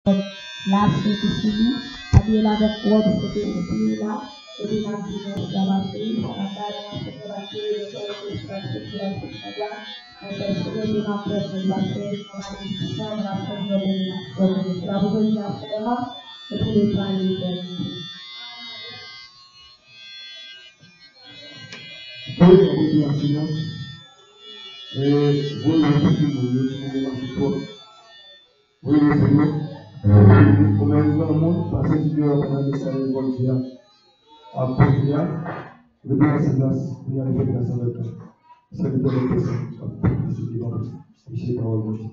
La suite ici, habillé avec quoi de cet esprit-là, et de la dimension de la fille, ça n'a pas de ce que la fille de la circulation, mais c'est ce que les enfants de la fille, dans la bénédiction, de la première bénédiction, de la bénédiction, et pour les plans de l'éternité. Oui, on est en silence. Et vous, vous, oui, Seigneur. Combien de temps le monde parce que Dieu a commandé ça et bon Dieu a posé le bien à ses places, il y a les places avec toi. C'est le temps de personne. C'est ce qui va passer. C'est par le gauche.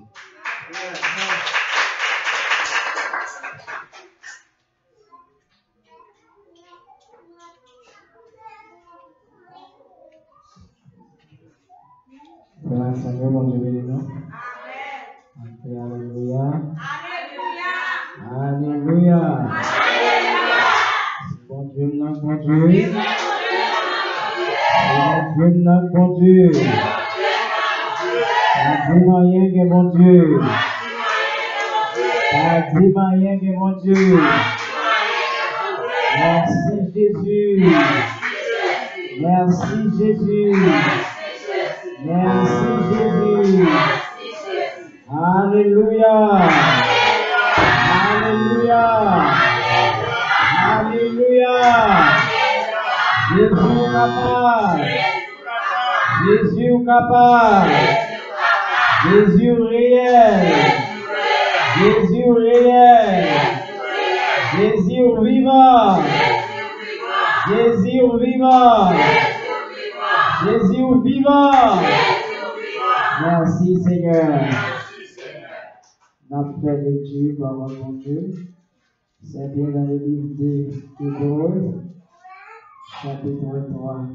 Voilà, Seigneur, mon Dieu, bénis-nous. Alléluia. Alléluia. Bon Dieu, notre bon Dieu. Bon Dieu, notre bon Dieu. Pas dit rien que mon Dieu. Pas dit rien que mon Dieu. Merci Jésus. Merci Jésus. Merci Jésus. Alléluia. Alléluia. Alléluia. Jésus capable. Jésus capable. Jésus réel. Jésus réel. Jésus vivant. Jésus vivant. Jésus vivant. Merci Seigneur. Notre Père de Dieu, parole mon Dieu, c'est bien dans le livre de Hébreux, chapitre 3.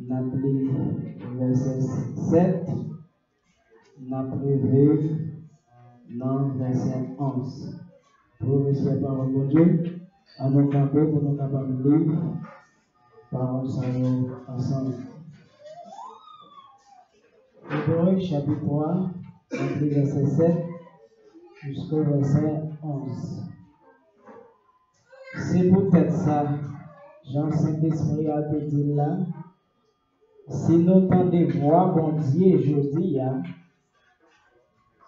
L'appelé verset 7, l'appelé dans verset 11. Pour recevoir parole mon Dieu, à nos camper pour nous capables de lire parole ensemble. Hébreux chapitre 3, verset 7 jusqu'au verset 11. C'est peut-être ça, Jean-Saint-Esprit a dit là, si nous tendez voir bon Dieu aujourd'hui,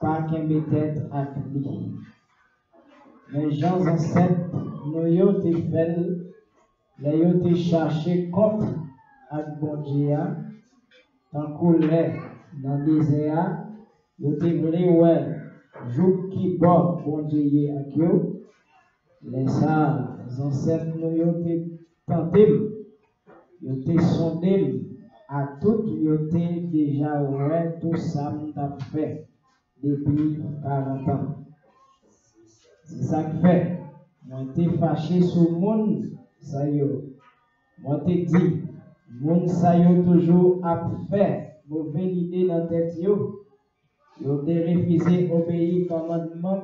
pas qu'un tête à lui. Mais Jean ancêtres, nous avons fait, nous avons cherché contre à bon Dieu, tant qu'on l'est. Dans le désert, nous devons voir jour qui bat bon Dieu avec eux. Les ancêtres nous ont tenté, ils ont sondé à tout, ils ont déjà ouais tout ça nous a fait depuis 40 ans. C'est ça qui fait. Moi été fâché sur le monde, ça y est. Moi te dit, le monde ça y est toujours à faire. Mauvaise idée dans la tête, yo refusé obéir au commandement.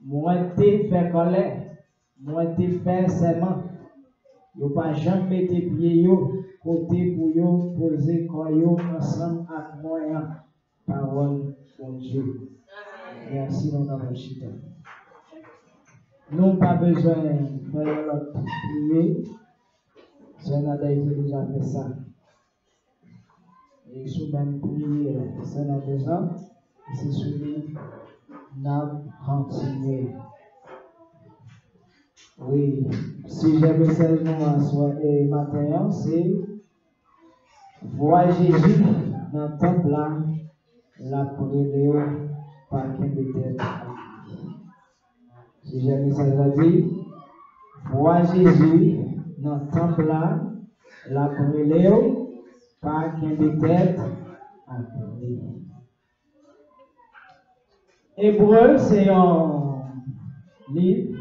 Moi, te fait colère, moi, te fait serment. Yo pas jamais mettre pied yo côté pour yo poser corps yo ensemble avec moi. Parole de Dieu. Merci, nous avons chita. Nous n'avons pas besoin de faire notre prière. On a déjà fait ça. Et sous même prière, ça n'a besoin, c'est celui n'a continué. Oui, si j'ai message à soi et matin, c'est voir Jésus dans le temple là, la prière par qui peut-être. Si j'ai message à dire, voir Jésus dans le temple là, la prière par qui peut-être. Hébreu, c'est un livre.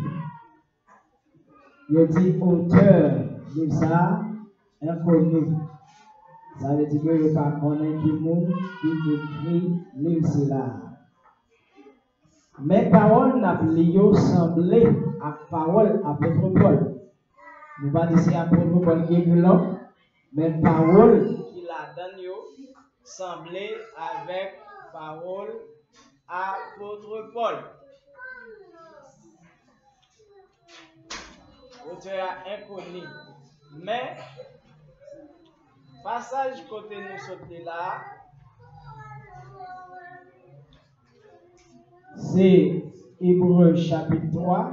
Il dit auteur de ça, inconnu. Ça veut dire que je ne sais pas qui monde qui écrit livre cela. Mais paroles n'a pas semblé à parole apôtre Paul. Nous ne pas dire c'est apôtre Paul qui est mais parole qui la donne semblé avec parole à apôtre Paul. Auteur inconnu. Mais, passage côté nous sauter là, c'est Hébreux chapitre 3.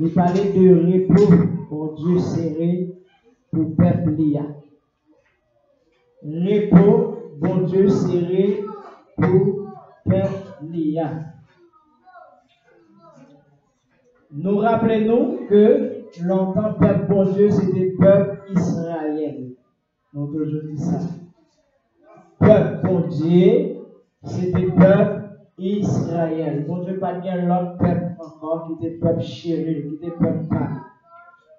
Il parlait de repos pour Dieu serré pour peuple lia. Repos, bon Dieu serré pour peuple lia. Nous rappelons que longtemps, peuple bon Dieu, c'était peuple Israël. Nous toujours dit ça. Peuple bon Dieu, c'était peuple Israël. Bon Dieu, pas bien l'autre peuple encore qui était peuple chéri, qui était peuple pas.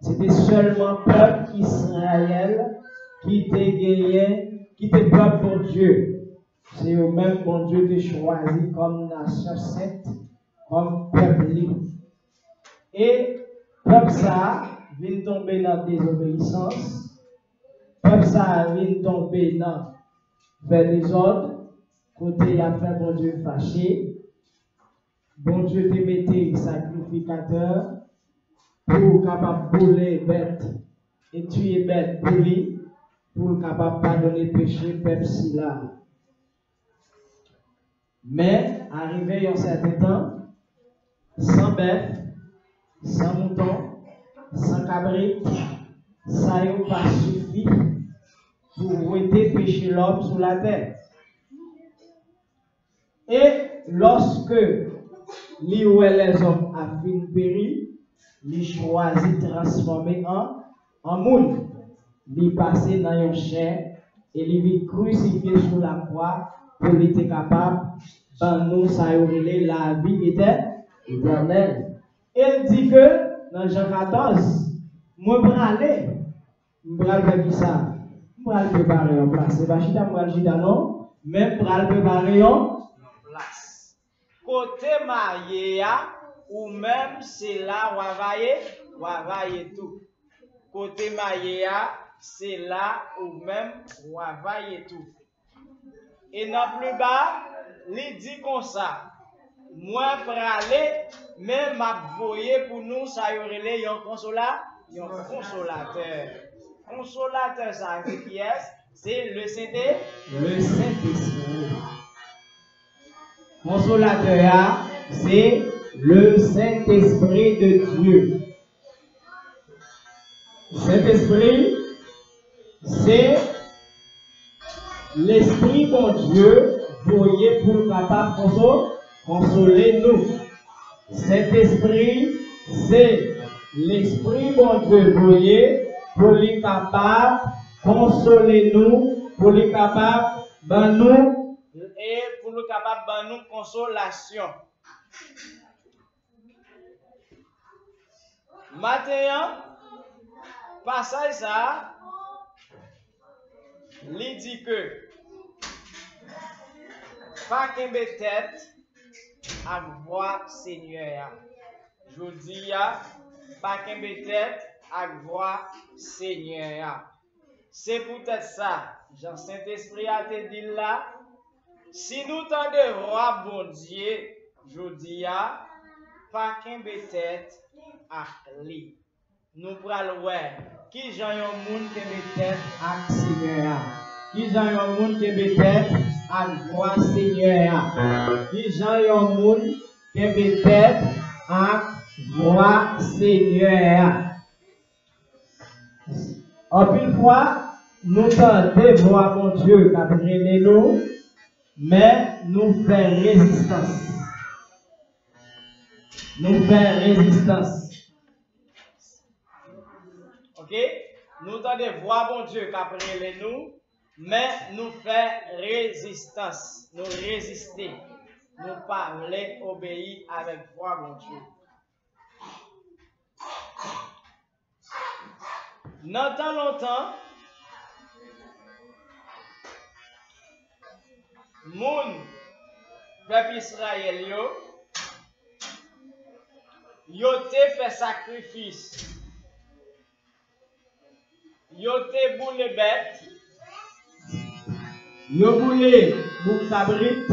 C'était seulement peuple Israël qui était gagné, qui était peuple pour Dieu. C'est eux même bon Dieu qui choisi comme nation sainte, comme peuple libre. Et peuple ça vient tomber dans la désobéissance. Peuple ça vient tomber dans vers les ordres. Côté il a fait bon Dieu fâché. Bon Dieu te mettait sacrificateur pour capable brûler bête et tuer bête pour lui, pour capable pardonner péché peuple si là. Mais arrivé un certain temps, sans bête, sans mouton, sans cabri, ça n'a pas suffi pour ôter péché l'homme sur la terre. Et lorsque les hommes a fini péri, il choisit de transformer en monde. Il passe dans une chair et il est crucifié sur la croix pour être capable de nous s'aérer la vie éternelle. Il dit que dans Jean 14, moi je vais aller, je vais faire ça. Je vais préparer en place. C'est pas chita, je vais chita non, mais je vais préparer en place. Côté marié, ou même c'est là où availler tout. Côté marié, c'est là ou même où availler tout. Et dans plus bas, il dit comme ça. Moi, pour aller, même ma voyer pour nous, ça y aurait un consolateur. Consolateur, ça, c'est qui est? C'est le Saint-Esprit. Consolateur, c'est le Saint-Esprit de Dieu. Saint-Esprit, c'est l'Esprit bon Dieu voyé pour capable consoler nous. Saint-Esprit, c'est l'Esprit bon Dieu voyé pour lui capable consoler nous, pour lui capable de nous et pour nous capable de nous consolation. Maintenant, passage ça, il dit que pas qu'un tête à voir Seigneur. Je dis pas qu'un tête à voir Seigneur. C'est peut-être ça, Jean Saint-Esprit a te dit là. Si nous tendons voir bon Dieu, je dis pas qu'un tête à lui. Nous prenons qui j'en ai un monde qui est tête à Seigneur. Qui j'en ai un monde qui est tête à voir Seigneur. Qui j'en ai un monde qui est tête à voir Seigneur. En une fois, nous tentons voir mon Dieu qui a brûlé nous, mais nous faisons résistance. Nous faisons résistance. Ok? Nous tentons voir mon Dieu qui a brûlé nous, mais nous faisons résistance. Nous résister. Nous parler, obéir avec foi, mon Dieu. Dans tant longtemps, mon peuple Israël yo te fait sacrifice, yo te boule bête, Yo boule bouc cabrit,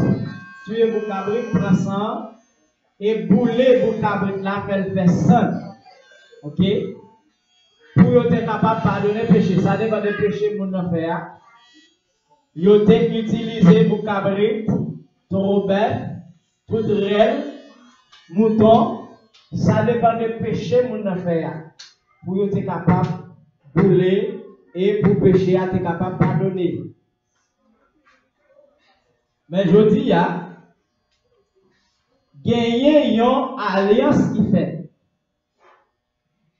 tuer bouc cabrit, prend sang, et boule bouc cabrit là, fait sang. Ok? Pour être capable de pardonner péché, ça dépend de péché que nous fait. Yo te utilisé bouc cabrit, taureau bœuf, tout rêve, mouton, ça dépend de péché que nous fait. Pour être capable de bouler et pour péché, être capable de pardonner. Mais je dis, gagner une alliance qui fait.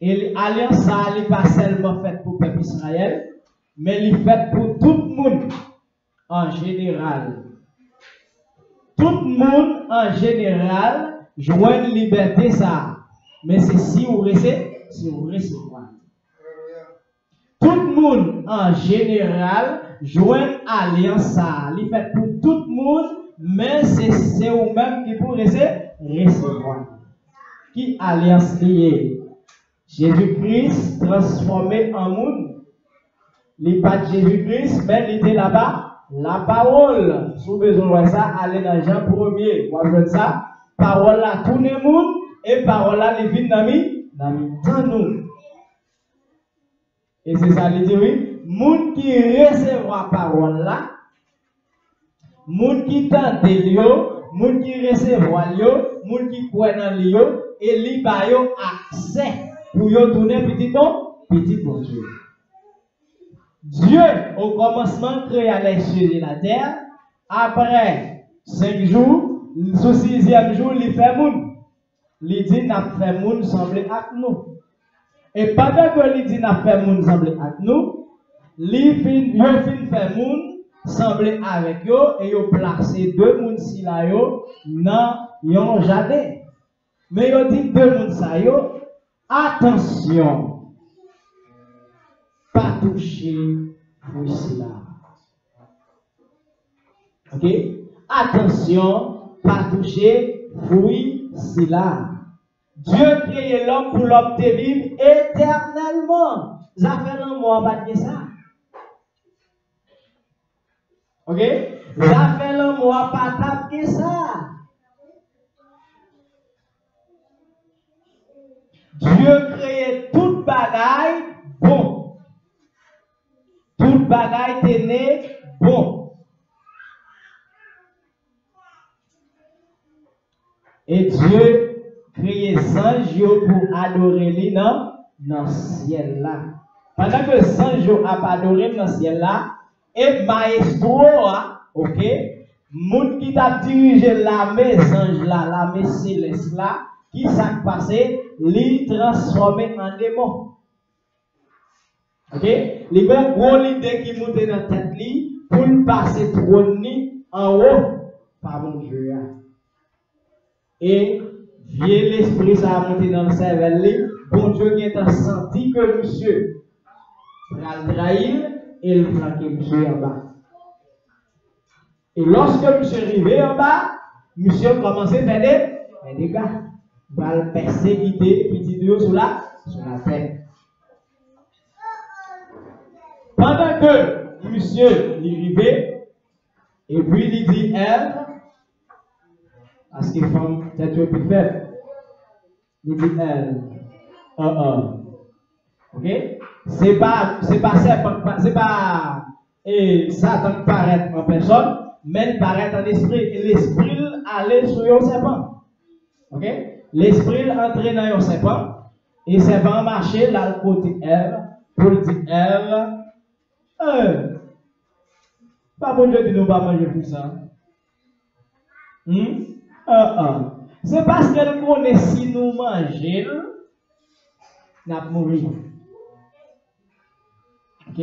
Et l'alliance, ça n'est pas seulement faite pour le peuple Israël, mais elle est faite pour tout le monde en général. Tout le monde en général joue une liberté, ça. Mais c'est si vous recevez, Tout le monde en général joue une alliance, ça. Elle est faite pour tout le monde, mais c'est vous-même qui pourrez recevoir. Qui alliance liée? Jésus-Christ transformé en monde. Il n'est pas Jésus-Christ, mais il était là-bas. La parole, si vous avez besoin de ça, allez dans Jean 1er. Vous avez ça. Parole là, tout le monde. Et parole là, les vies dans nous. Et c'est ça, il dit oui. Monde qui recevra parole là, monde qui tente yo, monde qui recevra yo, monde qui croit dans yo, et li ba yo accès. Pour y tourner petit bon Dieu. Dieu, au commencement, créa les cieux et la terre. Après 5 jours, sur 6e jour, il fait moun. Il dit, n'a fait moun sembler avec nous. Et pendant que il dit, n'a fait moun sembler avec nous, il fin fait moun sembler avec yo, et yo placé 2 moun si la yo, dans yon jardin. Mais yo dit 2 moun sa yo, attention, pas toucher fruit là. Ok? Attention, pas toucher fruit là. Dieu créé l'homme pour l'homme de vivre éternellement. Ça fait un mois pas de ça. Ok? Ça fait un mois pas de ça. Dieu créé toute bagaille bon. Toute bagaille est né bon. Et Dieu créé anges pour adorer lui dans le ciel là. Pendant que les anges a adoré dans le ciel là, et maestro, ok, moun qui t'a dirigé l'armée ange là, l'armée céleste là, qui s'est passé, li transformé en démon. Ok? Les gros l'idée qui monte dans la tête li pour passer trône en haut par mon Dieu. Et vieux l'esprit ça a monté dans le cerveau li, bon Dieu qui a senti que monsieur va le trahir et il flanquer monsieur en bas. Et lorsque monsieur est arrivé en bas, monsieur a commencé à faire des dégâts. Va le persécuter petit Dieu sur la tête. Pendant que monsieur l'arrivait, et puis il dit elle, parce qu'il faut peut-être plus faible, il dit elle, ok? C'est pas et Satan qui paraît en personne, mais il paraît en esprit, et l'esprit allait sur un serpent, ok? L'esprit entraîne dans un serpent, et le serpent marchait là le côté elle, pour dire elle, pas bon Dieu dit nous pas manger tout ça. C'est parce qu'elle connaît si nous mangeons, nous allons mourir. Ok?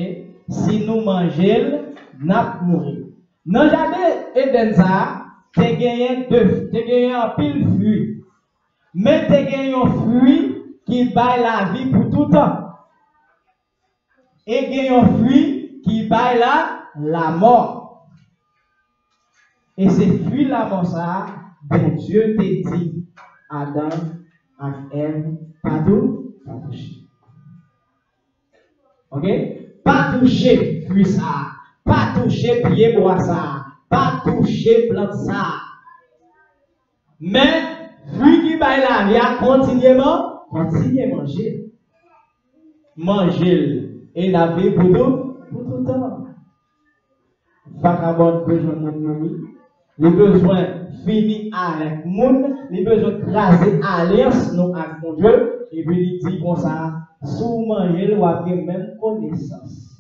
Si nous mangeons, nous allons mourir. Dans le jardin Eden, tu as gagné un pile fruit. Mais tu as gagné un fruit qui baille la vie pour tout le temps. Et gagné un fruit qui baille la mort. Et c'est fruit la mort ça, bon Dieu t'a dit, Adam, à Ève, pas toucher. Ok? Pas toucher fruit ça. pas toucher pied bois ça, pas toucher plante ça. Mais, vu qu'il va la vie, continuellement manger. Manger et la vie pour tout le temps. Vagabond besoin de mon les besoins finis avec monde, les besoins de craser alliance nous avec mon Dieu, et puis il dit comme ça, sous manger, ou avoir même connaissance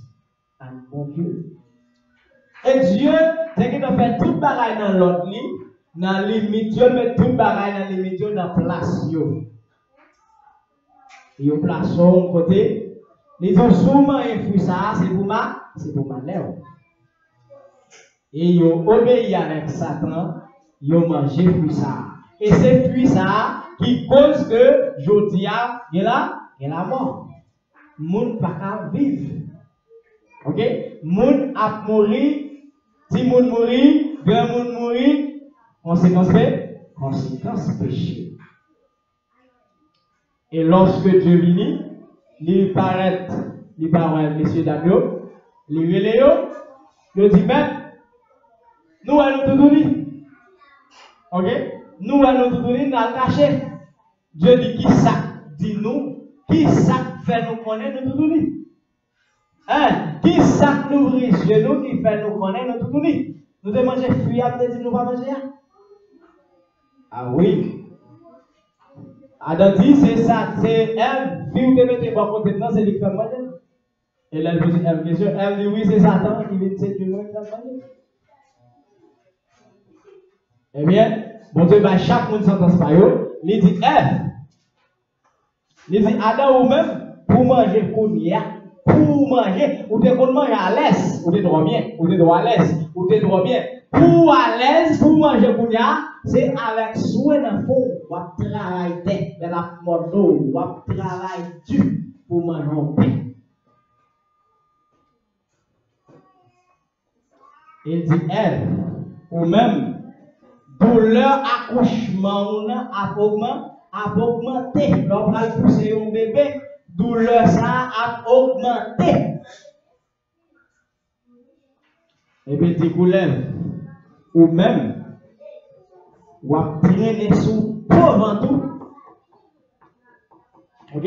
avec mon Dieu. Et Dieu, c'est qu'il a fait tout bagaille dans l'autre lit, dans les limite, Dieu met tout bagaille dans les limites, dans la place. Il place au côté, les gens souvent un fruit ça, c'est pour ma lèvre. Et ils ont obéi avec Satan, ils ont mangé fruit ça. Et c'est fruit ça qui cause que Jodia est la mort. Moun pas qu'à vivre. Ok? Moun a mouru, si moun mouri, grand moun mouri, conséquence péché. Et lorsque Dieu vient, il paraît, messieurs d'Agneau, il relève, il dit, mais, nous allons tout donner. Ok? Nous allons tout donner dans le cachet. Dieu dit, qui ça? Dis-nous, qui ça fait nous connaître nous tout donner? Hein? Qui ça nous ouvre chez nous qui fait nous connaître nous tout donner? Nous devons manger fruits, nous nous pas manger? Ah oui. Adam dit, c'est ça, c'est elle, vie ou te mettez pas côté dedans, c'est lui qui fait manger. Et là, elle dit, elle dit, oui, c'est Satan qui vient de séduire nous qui fait manger. Eh bien, bon Dieu, chaque monde s'entend pas, il dit, il dit, Adam ou même, pour manger, pour manger, ou te qu'on mange à l'aise, ou te droit bien, ou te droit à l'aise, ou te droit bien. Pour à l'aise, pour manger, c'est avec soin dans le fond, ou à travailler dans la mono, ou à travailler dur pour manger en paix. Il dit, ou même, douleur accouchement a augmenté. Lorsqu'on a poussé un bébé, douleur ça a augmenté. Et puis dit ou même ou a traîné sous pauvre tout. OK?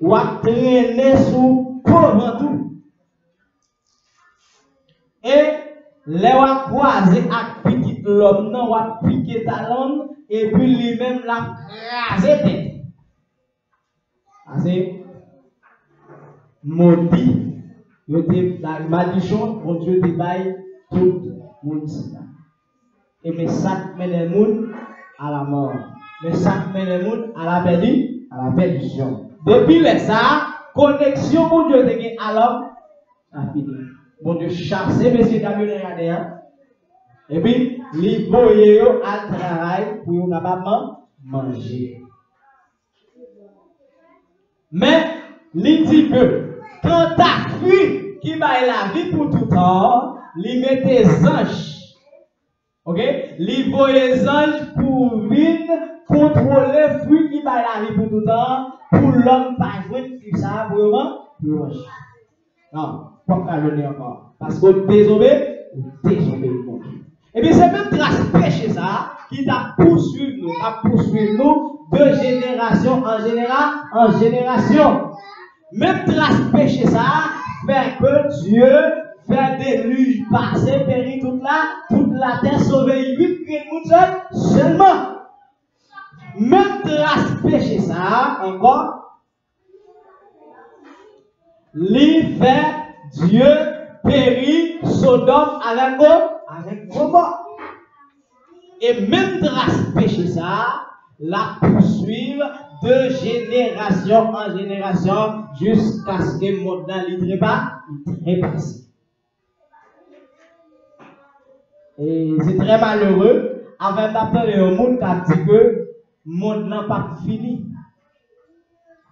Ou a traîné sous pauvre tout. Et les wa croiser avec petit l'homme non wa piquer talon et puis lui-même la craser tête. C'est maudit. La malédiction, mon Dieu te baille tout le monde. Et mais ça met les gens à la mort. Mais ça met les gens à la perdition. Depuis ça, connexion mon Dieu te gagne alors a fini. Mon Dieu chasser messieurs dames regardez hein. Et puis li boyer à travail pour yon capable manger. Mais li dit que quand ta fille qui baille la vie pour tout temps, li met des anges. OK? Li voye anges pour venir contrôler fruit qui baille la vie pour tout temps pour l'homme pas jouer tout ça vraiment manger. Non, pas calonner encore parce que désobéir le monde. Et bien c'est même trace péché ça qui t'a poursuivi nous, de génération en génération. Même trace péché ça fait que Dieu fait déluge passer périr toute la terre sauver 8 personnes seulement. Même trace péché ça encore lui fait Dieu périt Sodome avec Gomorrhe. Et même trace péché ça la poursuivre de génération en génération jusqu'à ce que le monde ne trépasse. Et c'est très malheureux avec le monde qui a dit que le monde n'a pas fini.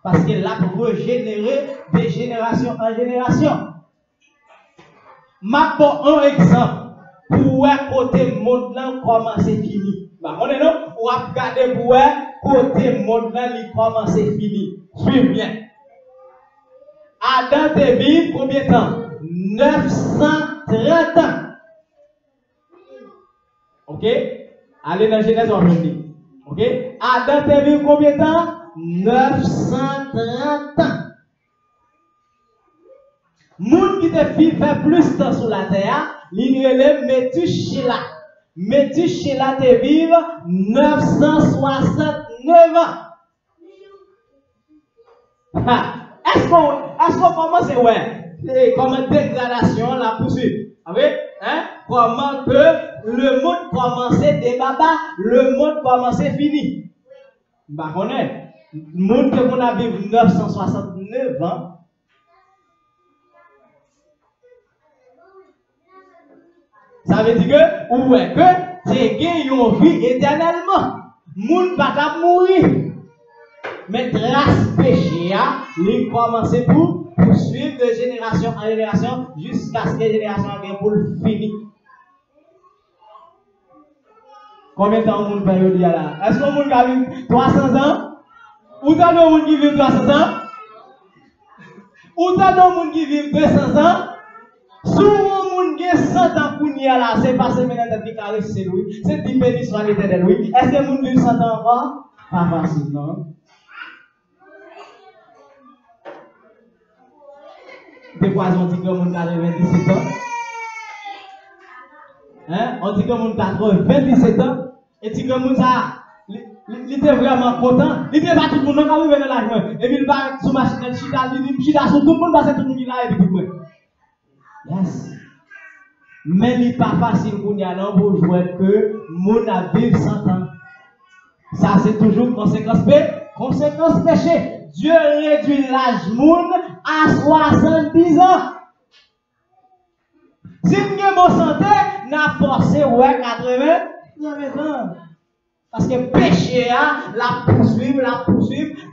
Parce qu'il a régénéré de génération en génération. Je prends un exemple pour côté le monde comment c'est fini. On est non? Ou à regarder pour côté le monde comment c'est fini. Suivez bien. Adam te vit combien de temps? 930 ans. Ok? Allez dans Genèse aujourd'hui. Ok? Adam t'a vécu combien de temps? 930 ans. Moun qui te fait plus de temps sur la terre, il relève Métuséla. Métuséla te vive 969 ans. Est-ce qu'on commence ouais, comment dégradation la poursuite? Hein? Comment que le monde commençait des baba, le monde commençait fini. Bah connaît. Le monde que on a vécu 969 ans. Ça veut dire que ouais que c'est gagné une vie éternellement. Monde pas qu'à mourir. Mais grâce péché a, il commence pour poursuivre de génération en génération jusqu'à ce que la génération vienne pour le finir. Combien de temps on peut dire là? Est-ce que le monde vit 300 ans? Ou t'as le monde qui vit 300 ans? Ou t'as le monde qui vit 200 ans? Si le monde qui a 100 ans pour nous là, c'est pas seulement de caresse c'est lui, c'est de bénir soit l'éternel oui. Est-ce que le monde vit 100 ans encore? Pas facile, non? Des fois, on dit que le monde a 97 ans. Hein? On dit que le monde a 27 ans. Et dit que le monde a. Il était vraiment content. Il était pas tout le monde qui arrive dans la journée. Et puis il va sur machine, il chita sur tout le monde, parce que tout le monde est là et puis tout. Yes. Mais il n'est pas facile pour nous pour jouer que le monde a vécu 100 ans. Ça, c'est toujours conséquence péché. Dieu réduit l'âge monde à 70 ans. Si vous avez bonne santé, n'a forcé 80 ans. Parce que péché a la poursuivre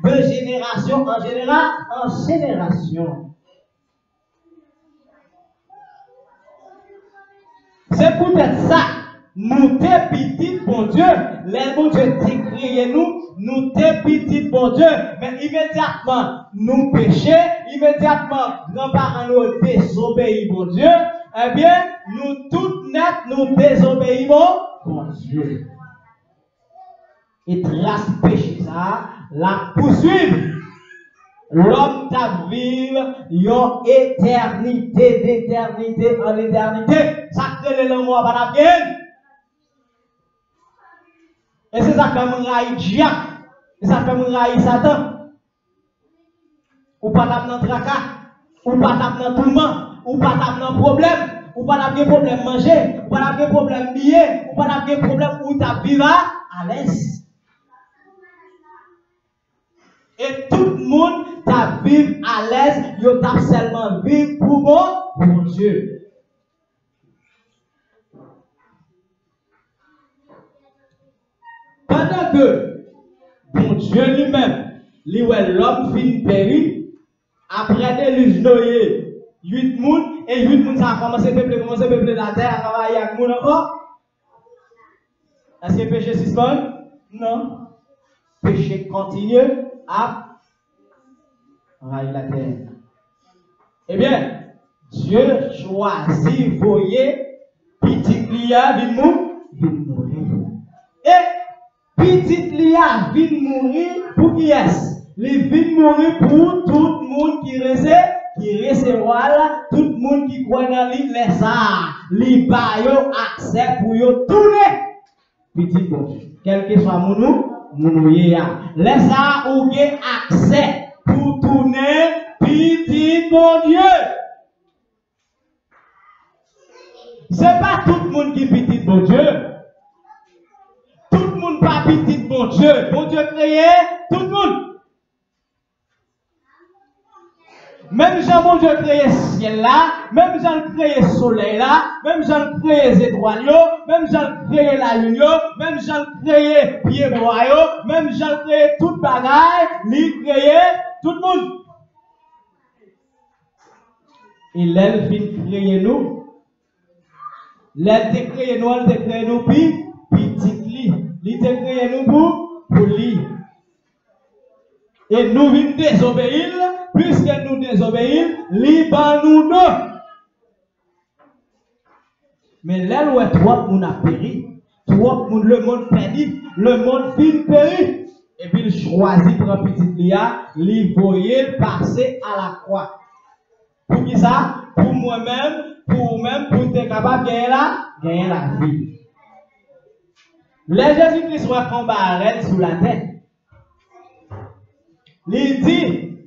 de génération en génération. C'est peut-être ça. Nous t'es petit bon Dieu. Les bon Dieu t'es créé nous t'es petit bon Dieu. Mais immédiatement, nous péchons, immédiatement, grands-parents nous désobéissent bon Dieu. Eh bien, nous toutes net, nous désobéissons bon Dieu. Et trace péché ça, la poursuivre. L'homme t'a vivre une éternité d'éternité en éternité. Ça crée le mot à la bien. Et c'est ça qui fait mon raï diable. Et ça fait mon raï Satan. Ou pas taper dans tracas, ou pas taper dans tourment, ou pas taper dans problème, ou pas taper problème manger, ou pas taper problème billet, ou pas taper problème où tu vivre à l'aise. Et tout le monde t'a vivre à l'aise, yo t'a seulement vivre pour mon Dieu. Pendant que bon Dieu lui-même, l'homme fin péri, après déluge noyé, 8 mouns, et 8 mouns ça a commencé à peupler la terre, à travailler avec moun encore. Est-ce que le péché suspend? Non. Péché continue à envahir la terre. Eh bien, Dieu choisit, voyez, petit Lia vient mourir. Et petit Lia vient mourir pour qui est-ce? Il vient mourir pour tout le monde qui recevra, tout le monde qui croit dans lui, les arts, les baillons, accès pour y tourner. Petit bon Dieu. Quel que soit mon les arts ont accès pour tourner, petit bon Dieu. C'est pas tout le monde qui est petit bon Dieu. Tout le monde pas petit bon Dieu. Bon Dieu créé tout le monde. Même Jean bon Dieu créé ciel là, même Jean créé soleil là, même Jean créé les étoiles, même Jean créé la lune, même Jean créé pied bois, même Jean créé toute bagaille, lui créé tout le monde. Et l'elle fin créé nous. L'elle te créé nous, elle te créé nous puis petit lit. Il te créé nous pour lui. Et nous venons désobéir, puisque nous désobéissons, liban nous non. Mais là où est trop moun a péri, trop moun le monde perdu, le monde fin péri. Et puis il choisit pour un petit lia, il voyait passer à la croix. Pour qui ça? Pour moi-même, pour vous-même, pour être capable de gagner la vie. Les Jésus-Christ soit combattu sous la tête. Il dit,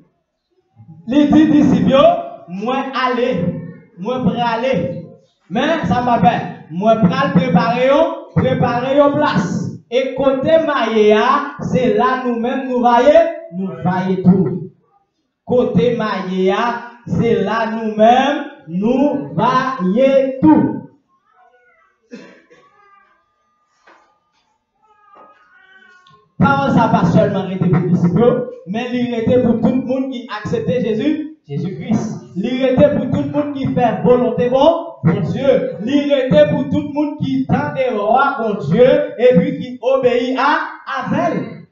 disciples, moi aller, moi prêt aller. Mais ça m'a fait, moi prêt préparer une place. Et côté Maïa, c'est là nous-mêmes nous vaillons tout. Côté Maïa, c'est là nous-mêmes nous vaillons tout. Parole ça pas seulement été pour les disciples, mais il était pour tout le monde qui acceptait Jésus-Christ. Il était pour tout le monde qui fait volonté bon Dieu. Il était pour tout le monde qui tend des rois bon Dieu et puis qui obéit à elle.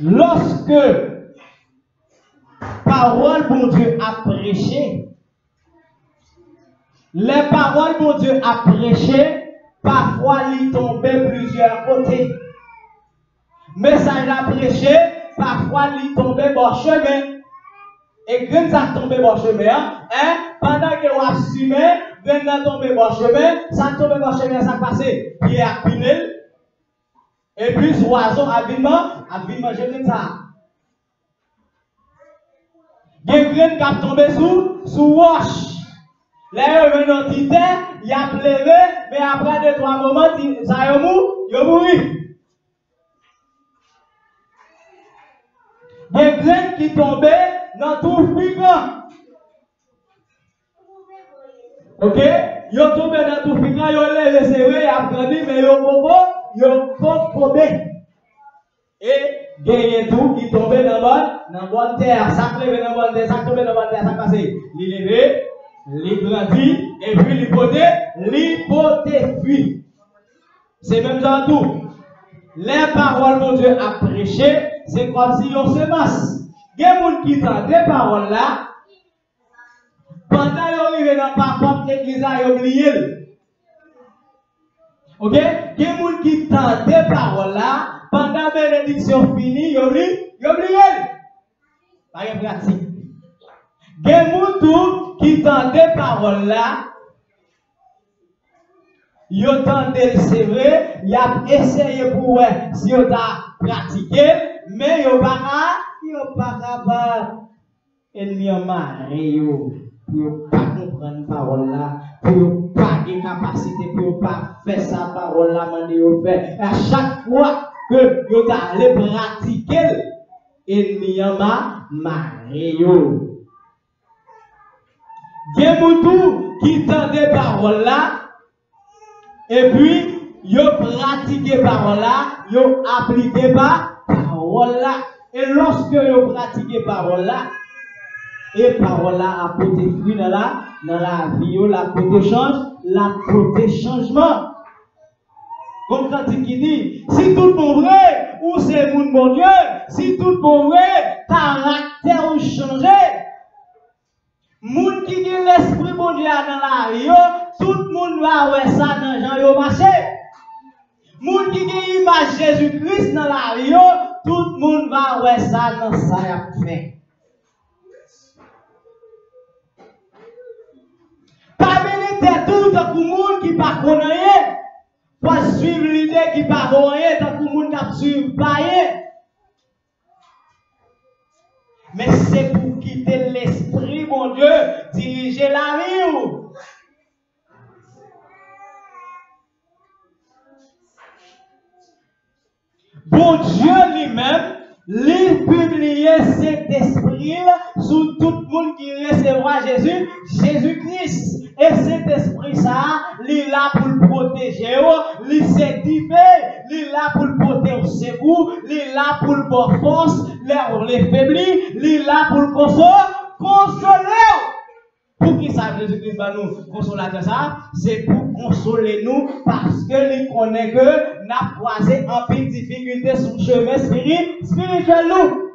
Lorsque parole bon Dieu a prêché, les paroles bon Dieu a prêché, parfois il tombait plusieurs côtés. Message a prêché, parfois il tombait bon chemin. Et quand ça tombe bon chemin, pendant que vous assumez, quand tombe bon chemin, ça tombe bon chemin, ça passe. Pied à pinel. Et puis oiseau habilement, je dis ça. Il y a une graine qui tombe sous roche. Là, il y a une entité, il a pleuré, mais après 2-3 moments, ça a mouru. Il y a une graine qui tombe dans tout piquant. Ok? Il est tombé dans tout piquant, il est serré, il a grandi, mais il est tombé. Et gagné tout qui tombait dans la bonne terre. Ça levé dans la bonne terre, ça tombé dans la bonne terre, ça passe. Il est levé, il grandit, et puis l'hypothèse fuit. C'est même dans tout. Les paroles de Dieu a prêché, c'est comme si on se masse. Il y a des gens qui entendent des paroles là, pendant qu'ils arrivent dans la porte de l'église, ils ont oublié. Ok? Il y a des gens qui entendent des paroles là, pendant la bénédiction finie, ils ont oublié. Pas de pratique. Il y a des gens qui entendent des paroles là, ils entendent c'est vrai, ils ont essayé pour voir si ils ont pratiqué, mais ils n'ont pas capable. Ils n'ont pas pour pas comprendre la parole là, pour pas de capacité, pour pas faire sa parole là, à chaque fois que vous allez pratiquer, il n'y a pas marre. Il y a des gens qui entendent des paroles là, et puis, vous pratiquez parole là, vous appliquez parole là. Et lorsque vous pratiquez parole là, et parole là apporte fruit dans la vie, la apporte changement. Comme quand il dit, si tout le monde vrai, ou c'est mon bon Dieu, si tout le monde vrai, caractère ou changé. Moun qui dit l'esprit bon Dieu dans la vie, tout le monde va voir ça dans Jean yo marché. Moun qui dit image Jésus-Christ dans la vie, tout le monde va voir ça dans ça y a fait. Pas bénir tout le monde qui pas connaît, pas suivre l'idée qui pas connaît, tant que le monde qui suivre pas. Mais c'est pour quitter l'esprit, mon Dieu, diriger la vie. Bon Dieu lui-même, il publie cet esprit sur tout le monde qui recevra Jésus-Christ. Et cet esprit, ça, il est là pour le protéger, il s'édifier, il est là pour le protéger au secours, il est là pour le bon force, les faiblis, il est là pour le consoler. Pour qui ça, Jésus-Christ va nous consoler ça? C'est pour consoler nous parce que il connaît que nous avons croisé en pile difficulté sur le chemin spirituel nous.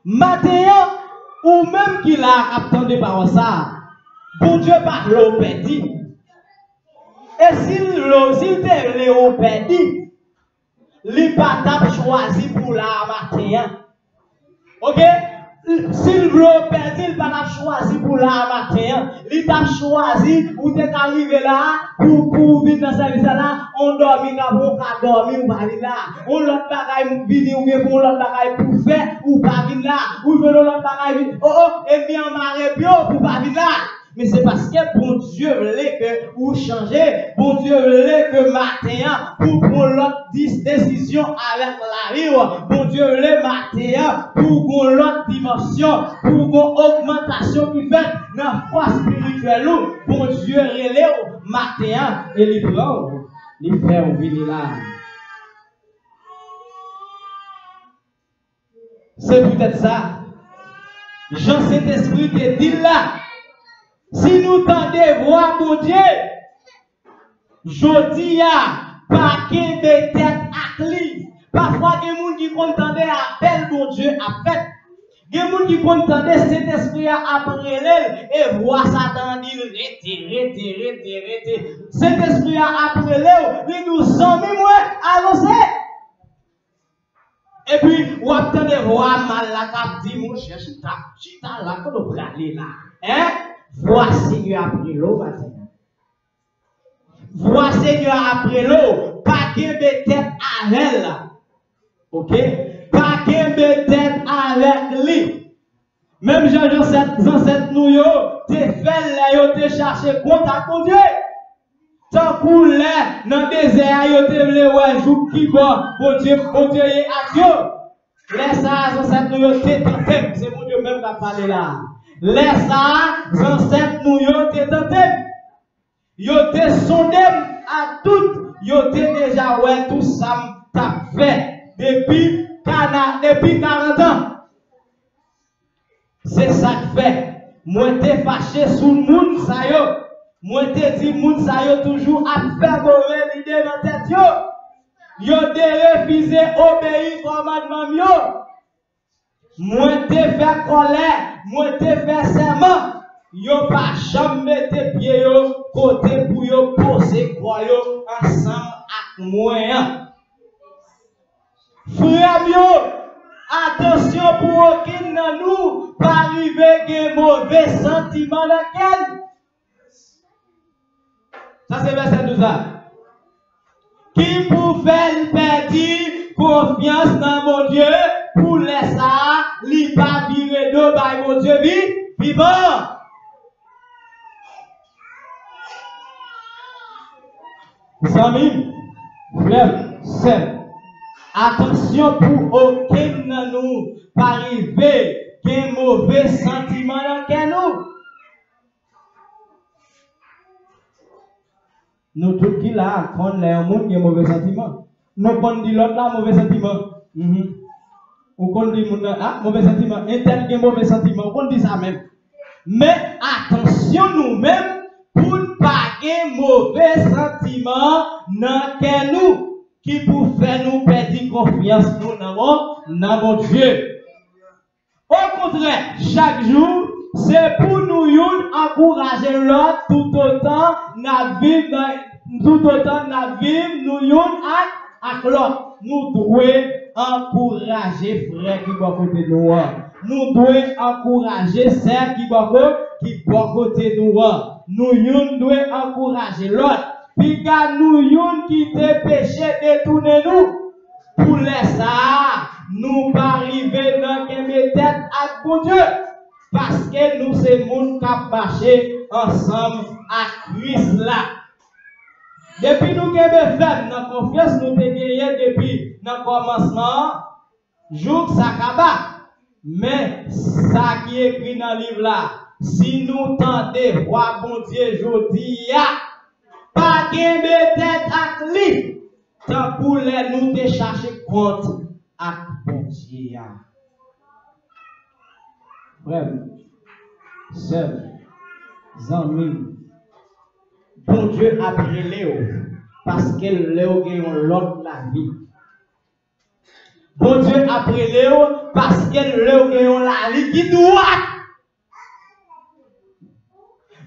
Matin, ou même qui l'a attendé par ça, bon Dieu parle au perdu. Et s'il te au perdu, il pas choisi pour la matin. Ok? S'il veut perdre, il va choisi pour la matin. Il t'a choisi pour t'arriver là, pour vivre dans sa vie là. On dormit, on va dormir, on va venir là. On l'autre bagaille venir ou bien pour l'autre bagaille pour faire ou pas venir là. Ou je l'autre bagaille et bien en marée bio pour pas venir là. Mais c'est parce que bon Dieu voulait que vous changez, bon Dieu voulait que matin pour prendre l'autre décision avec la vie, bon Dieu voulait matin pour prendre l'autre dimension, pour une augmentation qui fait dans la foi spirituelle, bon Dieu relève matin et les prend, les fait venir là. C'est peut-être ça. Jean Saint-Esprit te dit là. Si nous tendez voir mon Dieu, je dis pas qu'il des têtes à clé. Parfois, il y a des gens qui contentent appel mon Dieu à fait. Il y a des gens qui contentent cet esprit après elle et voir Satan dire rete. Cet esprit après elle, il nous a mis avancé. Et puis, vous attendez voir mal la cap dit mon cher chita là, quand on va aller là. Hein? Vois Seigneur après l'eau, matin. Vois Seigneur après l'eau. Pas qu'il de tête avec elle. Ok? Pas qu'il de tête avec lui. Même Jean-Joseph nous yo, te fait là, yo te chercher contact avec Dieu. Tant qu'on là, dans le désert, yo te vle ouais, jour qui bon, bon Dieu est à Dieu. Laisse ça, Jean-Joseph nous yo, te tenté. C'est mon Dieu même qui a parlé là. Laisse ça, ancêtres nous yo te tenté. Yo te sondé à tout. Yo te déjà ouais tout ça t'a fait depuis 40 ans. C'est ça que fait. Moi te fâché sous le monde ça yo. Moi te dit monde ça yo toujours à faire mauvaise idée dans tête yo. Yo te refusé obéir commandement yo. Moi te fait colère, moi te fait serment. Yo pas jamais te pied yo côté pour yo poser quoi yo ensemble avec moi. Frère yo, attention pour aucun de nous pas arriver des mauvais sentiments dans lequel. Ça c'est verset 12 là. Qui pour faire perdre confiance dans mon Dieu pour laisser ça, li pas virer de by mon Dieu vivant. Amis, frères, sœurs, attention pour aucun de nous pas arriver qu'un mauvais sentiment dans nous. Nous tous qui là, quand les gens qui ont mauvais sentiment, nous qu'on dit l'autre là mauvais sentiment. Ou qu'on dit mauvais sentiment, un tel qui a mauvais sentiment, on dit ça même. Mais attention nous-mêmes pour ne pas avoir mauvais sentiments dans nous qui pour faire nous perdre confiance nous dans mon Dieu. Au contraire, chaque jour, c'est pour nous encourager l'autre tout autant nous vivre avec l'autre. Nous devons encourager frère qui va côté nous. Nous devons encourager sœur qui va côté nous. Nous devons encourager l'autre. Puis nous qui te péché détourner nous. Pour laisser ça, nous pas arriver dans une tête avec bon Dieu. Parce que nous c'est monde qui marché ensemble à Christ là. Depuis nous avons fait dans confiance, nous avons gagné depuis le commencement, jour ça acaba. Mais ça qui est écrit dans le livre là, si nous tentons voir bon Dieu aujourd'hui, pas de tête à lui, tant pour les nous te chercher compte à bon Dieu. Frère, sœur, amis, bon Dieu a pris Léo parce que Léo gagne l'autre la vie. Bon Dieu après Léo parce qu'elle Léo la vie qui droite.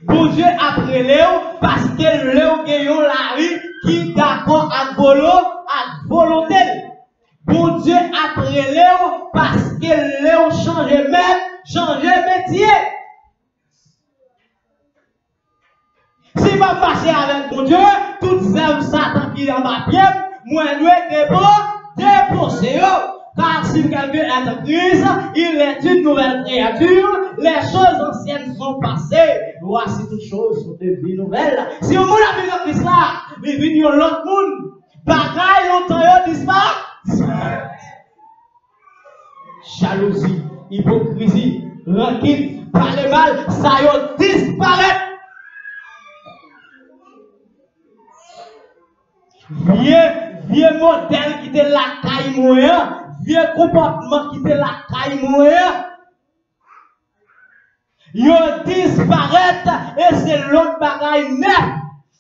Bon Dieu après Léo parce qu'elle Léo la vie qui d'accord à volonté. Bon Dieu après Léo parce que Léo change métier. Si ma marcher avec mon Dieu, toutes œuvres Satan qui est en ma pied, moi je déposer. Car si quelqu'un est en Christ, il est une nouvelle créature. Les choses anciennes sont passées. Voici toutes choses sont devenues nouvelles. Si on a vu dans Christ là, il vient de l'autre monde. Bagaille, longtemps, disparaît. Jalousie, hypocrisie, rancune, parler mal, ça disparaît. Vieux modèle qui était la caille moyen, vieux comportement qui était la caille moyen, ils disparaissent et c'est l'autre bagaille neuf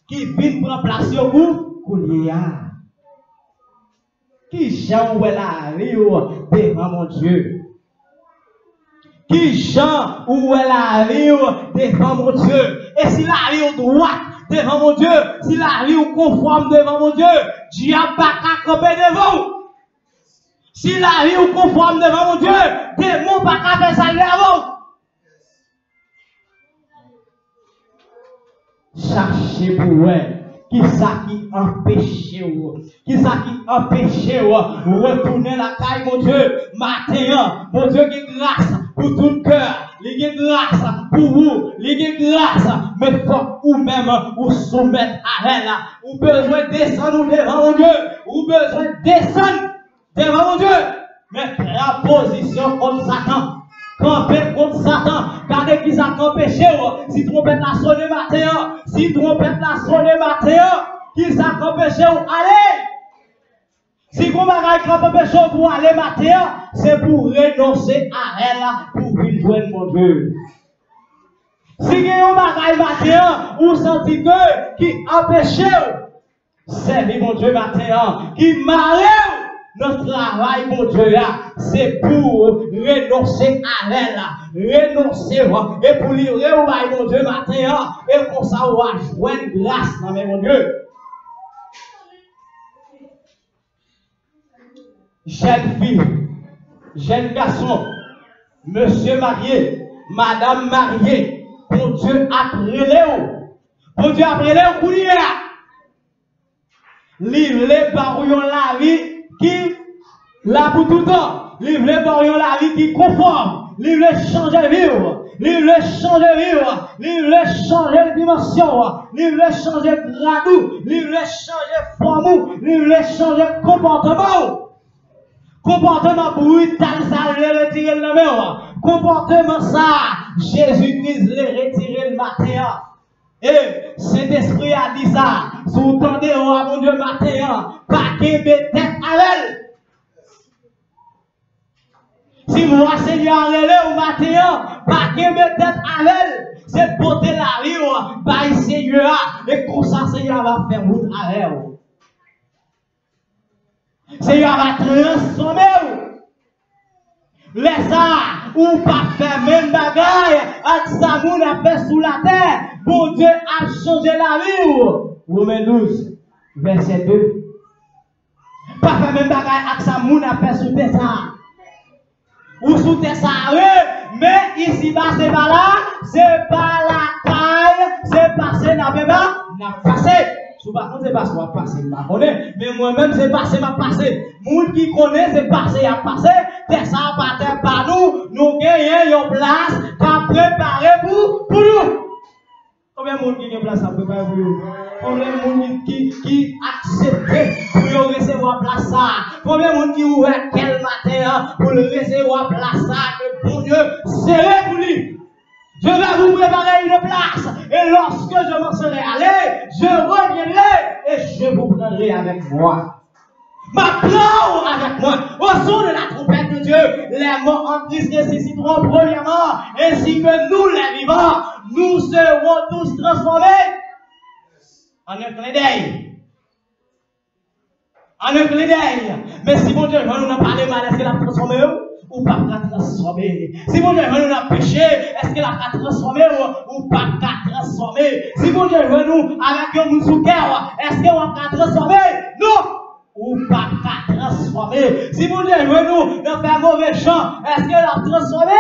qui vient prendre place pour l'IA. Qui chante où elle arrive devant mon Dieu? Qui chante où elle arrive devant mon Dieu? Et s'il arrive droit devant mon Dieu, s'il arrive conforme devant mon Dieu, Dieu n'a pas qu'à camper devant vous. S'il arrive conforme devant mon Dieu, démon n'a pas qu'à faire ça devant vous. Cherchez pour elle. Qui ça qui empêche vous? Qui ça qui empêche vous? Retourner la caille, mon Dieu. Matin, mon Dieu qui grâce pour tout cœur. Il a grâce pour vous. Il a grâce. Mais faut ou même vous soumettre à elle. Ou besoin de descendre devant mon Dieu. Ou besoin de descendre devant mon Dieu. Mais la position contre Satan. Camper contre Satan. Regardez qui ça empêché. Si trompette la sonne matin. Si trompette la sonne matin. Qui ça empêché. Allez. Si vous m'avez empêché pour aller matin. C'est pour renoncer à elle. Pour venir joindre mon Dieu. Si vous avez matin. Vous sentez que qui empêché. Servir mon Dieu matin. Qui marre. Notre travail, mon Dieu, c'est pour renoncer à elle, renoncer et pour livrer au bail, mon Dieu, matin, et comme ça, on va joindre grâce dans mon Dieu. Jeune fille, jeune garçon, monsieur marié, madame mariée, mon Dieu, après Léo, mon Dieu, après Léo, courir, livrer par la vie. Qui, là pour tout le temps, livre par la vie qui conforme, livre changer vivre, livre changer vivre, livre changer dimension, livre changer gradou, livre changer forme, livre changer comportement. Comportement brutal, ça le retirer le même. Comportement ça, Jésus-Christ le retirer le matin. Et cet esprit a dit ça. Si vous tendez à mon Dieu matin, pas qu'il me tête à elle. Si vous enseignez à elle au matin, pas qu'il me tête à elle. C'est porter la vie, par le Seigneur. Et comme ça, Seigneur va faire route à elle. Seigneur va transformer. Laisse ou pas faire même bagaille avec ça moun a fait sous la terre. Bon Dieu a changé la vie. Romains 12, verset 2. Pas faire même bagaille avec ça moun a fait sous terre. Ou sous terre, mais ici bas c'est pas là, c'est pas la caille, c'est passé n'a passé. Sous par contre, c'est pas ce qu'on va passer, mais moi-même, c'est passé, m'a passé. Moun qui connaît, c'est passé, a passé. C'est ça, par nous, nous gagnons une place à préparer pour nous. Combien de monde qui a une place à préparer pour nous? Combien de monde qui accepte pour recevoir place ça? Combien de monde qui ouvre quel matin pour recevoir place ça? Que bon Dieu, c'est pour lui. Je vais vous préparer une place. Et lorsque je m'en serai allé, je reviendrai et je vous prendrai avec moi. M'applaudissez avec moi. Au son de la trompette de Dieu, les morts en Christ ressusciteront premièrement, ainsi que nous les vivants, nous serons tous transformés en un clin d'œil. En un clin d'œil. Mais si mon Dieu, nous n'a parlé mal, est-ce qu'il a transformé ou pas qu'à transformer? Si mon Dieu, nous n'a péché, est-ce qu'il a qu'à transformer ou pas qu'à transformer? Si mon Dieu, nous avec un monde sous cœur, est-ce qu'il a qu'à transformer? Non! Ou pas qu'à transformer. Si mon Dieu, nous n'a fait mauvais chant, est-ce qu'il a transformé?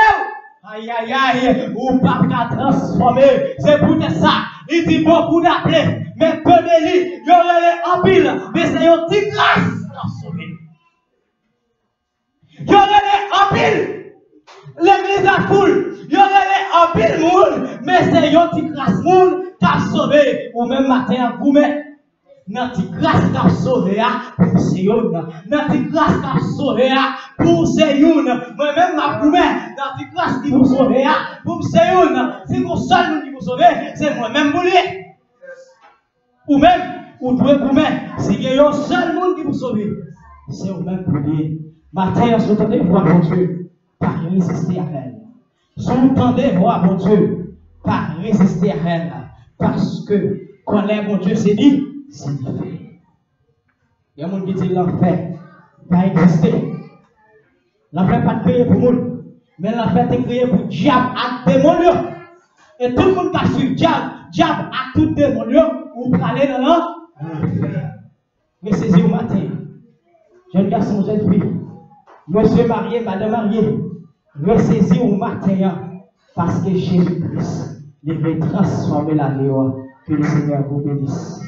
Aïe, aïe, aïe, ou pas qu'à transformer. C'est pour ça. Il dit beaucoup d'appeler, mais peu de lits, il y aurait en pile, mais c'est une petite grâce à sauver. Il y aurait en pile, l'église à foule, il y aurait en pile monde, mais c'est une petite grâce monde qui a sauvé, ou même matin, vous mettez. Notre grâce qui a sauvé pour Sion, notre grâce qui a sauvé pour Sion, moi-même ma poumelle, notre grâce qui vous sauve pour Sion, si vous seul qui vous sauvez, c'est moi-même pour lui. Ou même, ou deux poumelles, si il y a un seul monde qui vous sauve, c'est vous-même pour lui. Matin, si vous entendez voir mon Dieu, pas résister à elle. Si vous entendez voir mon Dieu, pas résister à elle, parce que quand est mon Dieu, c'est dit. C'est différent. Il y a des gens qui disent l'enfer va exister. L'enfer pas créé pour nous, mais l'enfer est créé pour le diable et les démons. Et tout le monde qui suit le diable et tout démon, ou pour aller dans l'enfer. Mais saisi au matin, jeune garçon, jeune fille, monsieur marié, madame mariée, ressaisi au matin parce que Jésus-Christ veut transformer la vie. Que le Seigneur vous bénisse.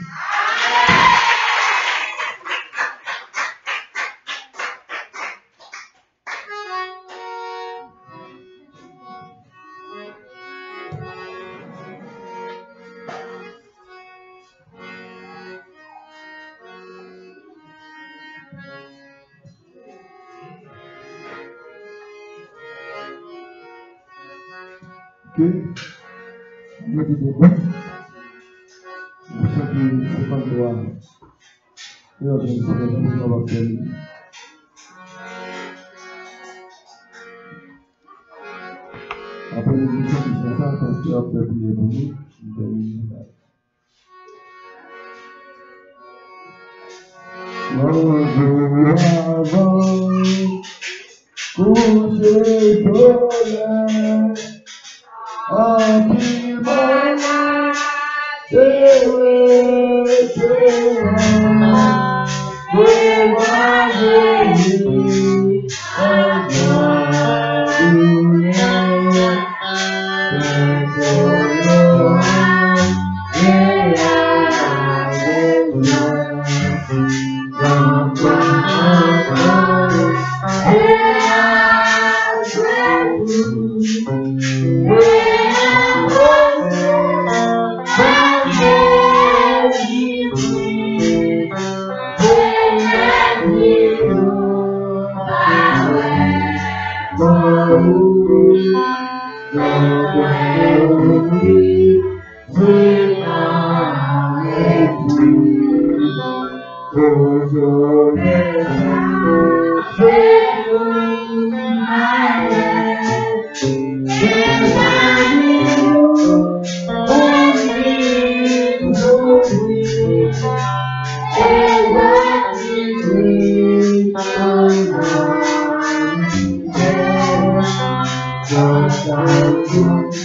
Que nous devons, chaque 53, et organiser la journée après l'émission du Satan, parce qu'il a fait prier pour nous, nous terminons. Coucher soleil, Akimana,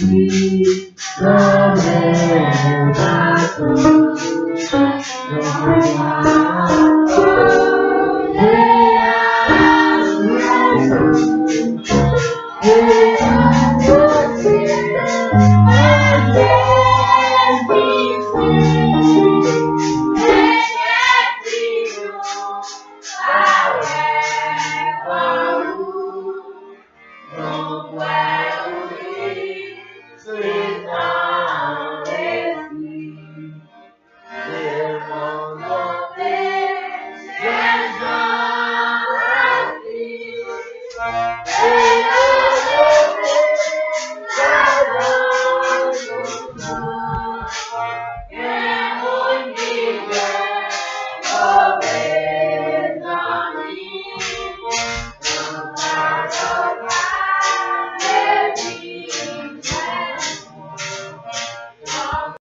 Just